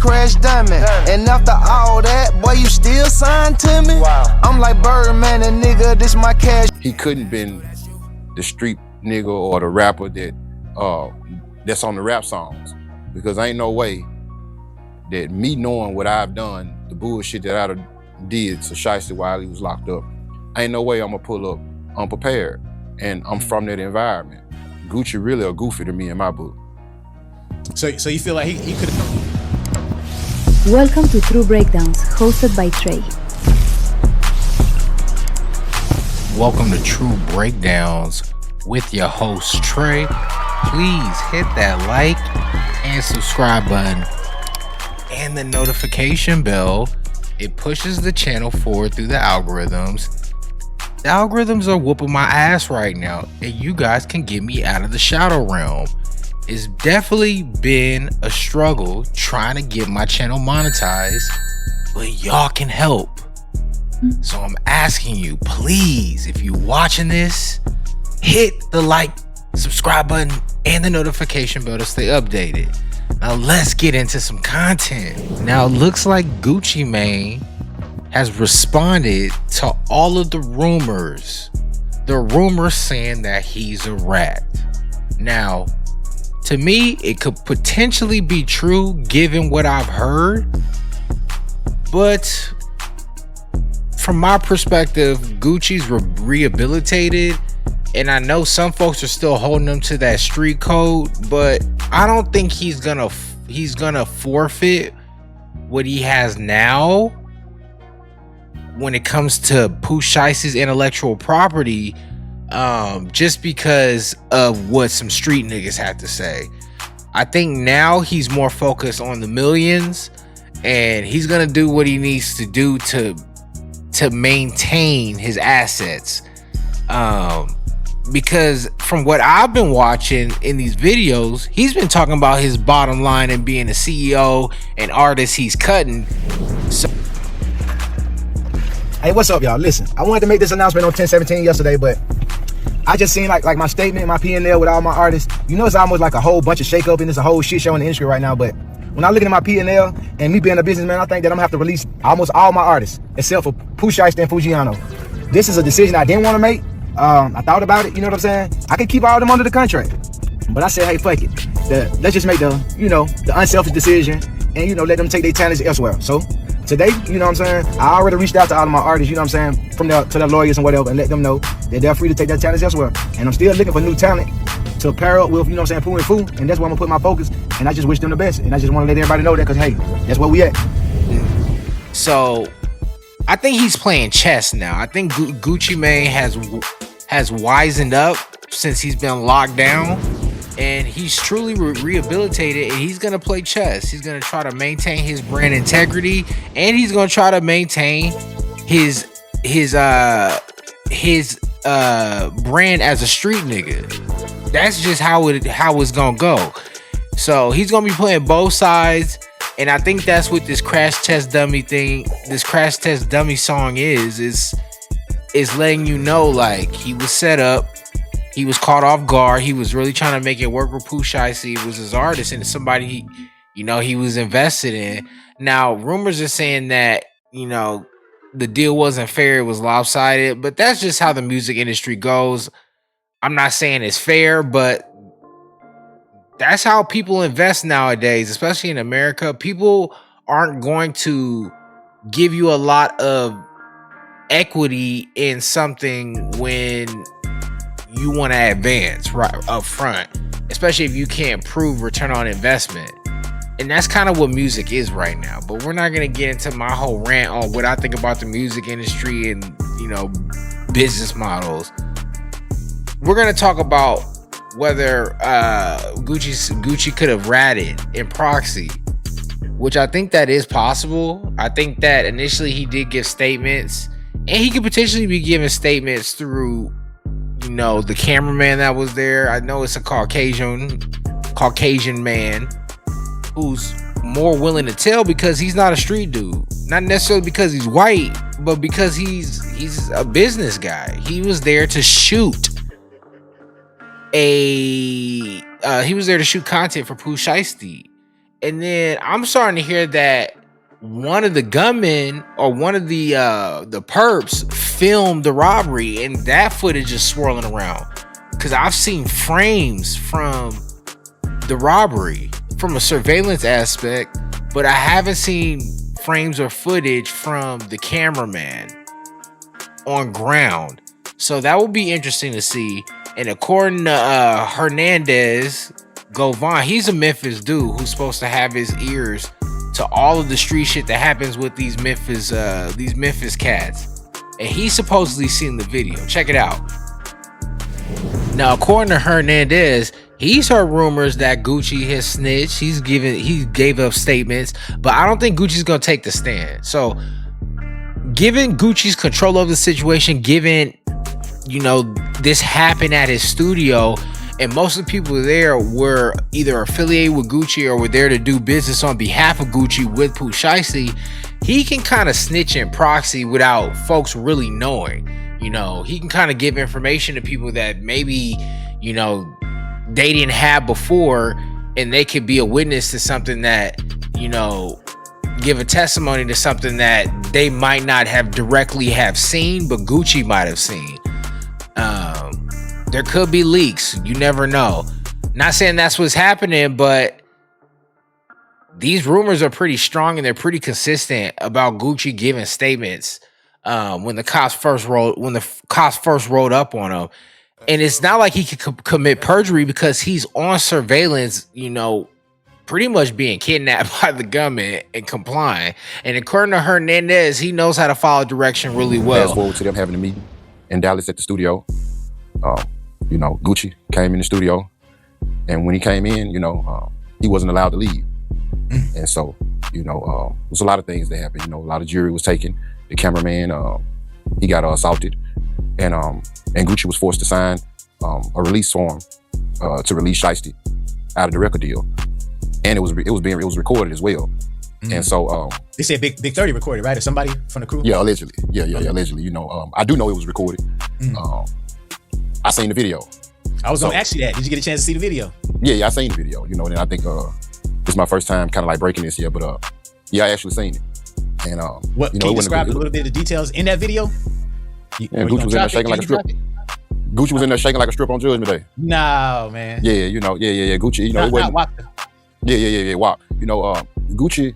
crash dummy. And after all that, boy, you still signed to me? Wow. I'm like Birdman and nigga, this my cash. He couldn't been the street nigga or the rapper that that's on the rap songs, because ain't no way that me knowing what I've done, the bullshit that I did to Shiesty while he was locked up, ain't no way I'm gonna pull up unprepared. And I'm from that environment. Gucci really a goofy to me in my book. So you feel like he could have... Welcome to True Breakdowns, hosted by Trey. Welcome to True Breakdowns with your host Trey. Please hit that like and subscribe button and the notification bell. It pushes the channel forward through the algorithms. The algorithms are whooping my ass right now, and you guys can get me out of the shadow realm. It's definitely been a struggle trying to get my channel monetized, but y'all can help. So I'm asking you, please, if you're watching this, hit the like, subscribe button, and the notification bell to stay updated. Now let's get into some content. Now it looks like Gucci Mane has responded to all of the rumors. The rumors saying that he's a rat. Now, to me, it could potentially be true given what I've heard. But from my perspective, Gucci's rehabilitated. And I know some folks are still holding him to that street code, but I don't think he's gonna forfeit what he has now when it comes to Pooh Shiesty's intellectual property, just because of what some street niggas had to say. I think now he's more focused on the millions, and he's gonna do what he needs to do to maintain his assets. Because from what I've been watching in these videos, he's been talking about his bottom line and being a CEO and artist he's cutting. So hey, what's up, y'all? Listen, I wanted to make this announcement on 10/17 yesterday, but I just seen like my statement, my P&L with all my artists. You know, it's almost like a whole bunch of shake-up and it's a whole shit show in the industry right now. But when I look at my P&L and me being a businessman, I think that I'm gonna have to release almost all my artists except for Pooh Shiesty and Fujiano. This is a decision I didn't want to make. I thought about it, you know what I'm saying? I could keep all of them under the contract, but I said, hey, fuck it. Let's just make the unselfish decision and, let them take their talents elsewhere. So today, you know what I'm saying, I already reached out to all of my artists, you know what I'm saying, to their lawyers and whatever, and let them know that they're free to take their talents elsewhere. And I'm still looking for new talent to pair up with, you know what I'm saying, Pooh and Fu, and that's where I'm gonna put my focus. And I just wish them the best, and I just want to let everybody know that, because hey, that's where we at. So I think he's playing chess now. I think Gucci Mane has wisened up since he's been locked down, and he's truly rehabilitated, and he's gonna play chess. He's gonna try to maintain his brand integrity, and he's gonna try to maintain his brand as a street nigga. That's just how it's gonna go. So he's gonna be playing both sides, and I think that's what this Crash Test Dummy thing, this Crash Test Dummy song is letting you know, like, he was set up, he was caught off guard, he was really trying to make it work with Pooh Shiesty. It was his artist and somebody he was invested in. Now rumors are saying that the deal wasn't fair, it was lopsided, but that's just how the music industry goes. I'm not saying it's fair, but that's how people invest nowadays, especially in America. People aren't going to give you a lot of equity in something when you want to advance right up front, especially if you can't prove return on investment. And that's kind of what music is right now. But we're not going to get into my whole rant on what I think about the music industry and business models. We're going to talk about whether Gucci could have ratted in Proxy, which I think that is possible. I think that initially he did give statements, and he could potentially be giving statements through the cameraman that was there. I know it's a Caucasian man who's more willing to tell, because he's not a street dude. Not necessarily because he's white, but because he's a business guy. He was there to shoot content for Pooh Shiesty, And then I'm starting to hear that one of the gunmen or one of the perps filmed the robbery, and that footage is swirling around. Because I've seen frames from the robbery from a surveillance aspect, but I haven't seen frames or footage from the cameraman on ground. So that will be interesting to see. And according to Hernandez Govan, he's a Memphis dude who's supposed to have his ears to all of the street shit that happens with these Memphis cats. And he's supposedly seen the video. Check it out. Now, according to Hernandez, he's heard rumors that Gucci has snitched. He gave up statements, but I don't think Gucci's gonna take the stand. So, given Gucci's control of the situation, given this happened at his studio, and most of the people there were either affiliated with Gucci or were there to do business on behalf of Gucci with Pooh Shiesty, he can kind of snitch in Proxy without folks really knowing. He can kind of give information to people that maybe, they didn't have before, and they could be a witness to something that, give a testimony to something that they might not have directly have seen, but Gucci might have seen. There could be leaks. You never know. Not saying that's what's happening, but these rumors are pretty strong and they're pretty consistent about Gucci giving statements when the cops first rolled up on him. And it's not like he could commit perjury because he's on surveillance, pretty much being kidnapped by the government and complying. And according to Hernandez, he knows how to follow direction really well. Fast forward to them having a meeting in Dallas at the studio. Gucci came in the studio, and when he came in, he wasn't allowed to leave. And so, there's a lot of things that happened. A lot of jury was taken. The cameraman, he got assaulted, and Gucci was forced to sign a release form to release Shiesty out of the record deal, and it was recorded as well. And so they said Big 30 recorded, right? Or somebody from the crew? Yeah, allegedly. Yeah, allegedly. I do know it was recorded. I seen the video. I was gonna ask you that. Did you get a chance to see the video? Yeah, I seen the video. And I think it's my first time kind of like breaking this here, but I actually seen it. And what can you describe a little bit of the details in that video? Gucci was in there shaking like a strip. Gucci was in there shaking like a strip on Judgment Day. No, man. Yeah, Gucci. It wasn't. Yeah. Wow. Gucci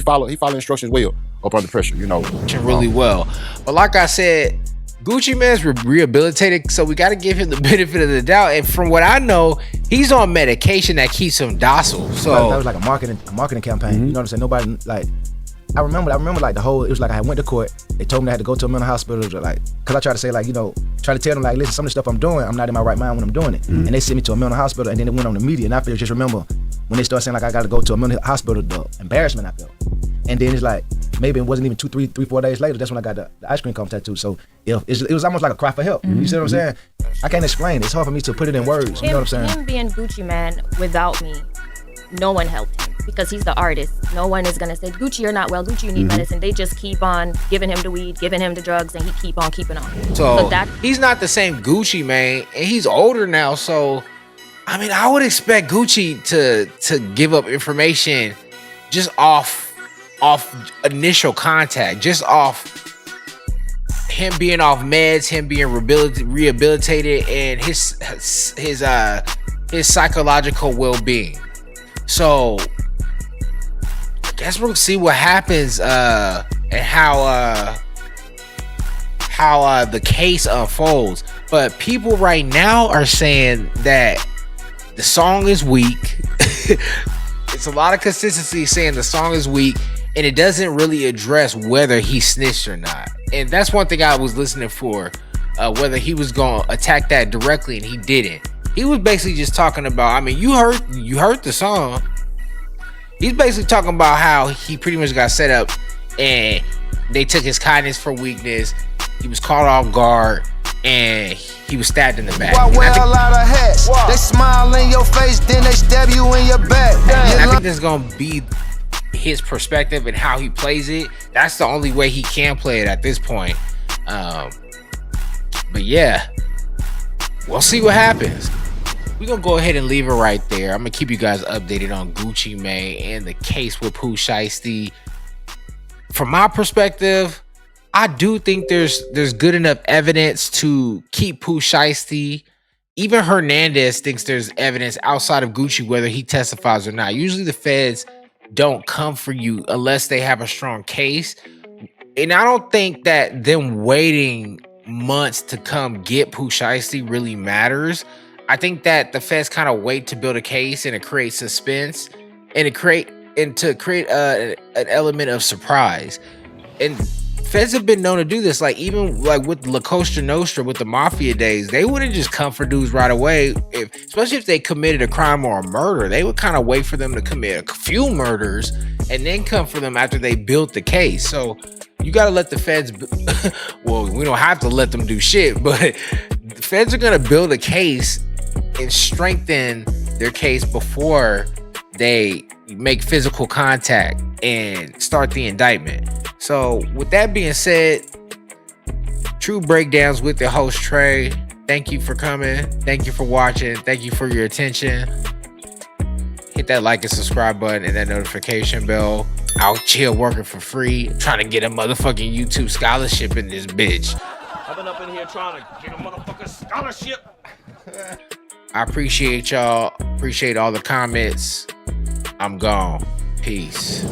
follow instructions well up under pressure. Really well. But like I said, Gucci Mane's rehabilitated, so we got to give him the benefit of the doubt. And from what I know, he's on medication that keeps him docile. So that was like a marketing campaign. You know what I'm saying? Nobody like. I remember like the whole. It was like I went to court. They told me I had to go to a mental hospital. Like, cause I tried to say like, try to tell them like, listen, some of the stuff I'm doing, I'm not in my right mind when I'm doing it. And they sent me to a mental hospital, and then it went on the media. And I just remember when they started saying like I got to go to a mental hospital, the embarrassment I felt. And then it's like maybe it wasn't even 4 days later. That's when I got the ice cream cone tattoo. So it was almost like a cry for help. You see what I'm saying? I can't explain. It's hard for me to put it in words. You know what I'm saying? Him being Gucci Mane without me, no one helped him because he's the artist. No one is gonna say, Gucci, you're not well. Gucci, you need medicine. They just keep on giving him the weed, giving him the drugs, and he keep on keeping on. So he's not the same Gucci Mane, and he's older now. So I would expect Gucci to give up information just off initial contact, just off him being off meds, him being rehabilitated, and his psychological well-being. So I guess we'll see what happens and how the case unfolds. But people right now are saying that the song is weak. It's a lot of consistency saying the song is weak, and it doesn't really address whether he snitched or not. And that's one thing I was listening for, whether he was going to attack that directly, and he didn't. He was basically just talking about, you heard the song. He's basically talking about how he pretty much got set up and they took his kindness for weakness. He was caught off guard and he was stabbed in the back. Why wear a lot of hats? They smile in your face, then they stab you in your back. And I think this is going to be his perspective and how he plays it. That's the only way he can play it at this point. But yeah, we'll see what happens. we're gonna go ahead and leave it right there. I'm gonna keep you guys updated on Gucci Mane and the case with Pooh Shiesty. From my perspective, I do think there's good enough evidence to keep Pooh Shiesty. Even Hernandez thinks there's evidence outside of Gucci whether he testifies or not. Usually the feds don't come for you unless they have a strong case. And I don't think that them waiting months to come get Pooh Shiesty really matters. I think that the feds kind of wait to build a case and to create suspense and to create an element of surprise. And feds have been known to do this, like even like with La Costa Nostra, with the mafia days, they wouldn't just come for dudes right away, especially if they committed a crime or a murder. They would kind of wait for them to commit a few murders and then come for them after they built the case. So you got to let the feds, well, we don't have to let them do shit, but the feds are going to build a case and strengthen their case before they make physical contact and start the indictment. So with that being said, True Breakdowns with the host Trey. Thank you for coming. Thank you for watching. Thank you for your attention. Hit that like and subscribe button and that notification bell. Out here working for free, trying to get a motherfucking YouTube scholarship in this bitch. I've been up in here trying to get a motherfucking scholarship. I appreciate y'all. Appreciate all the comments. I'm gone. Peace.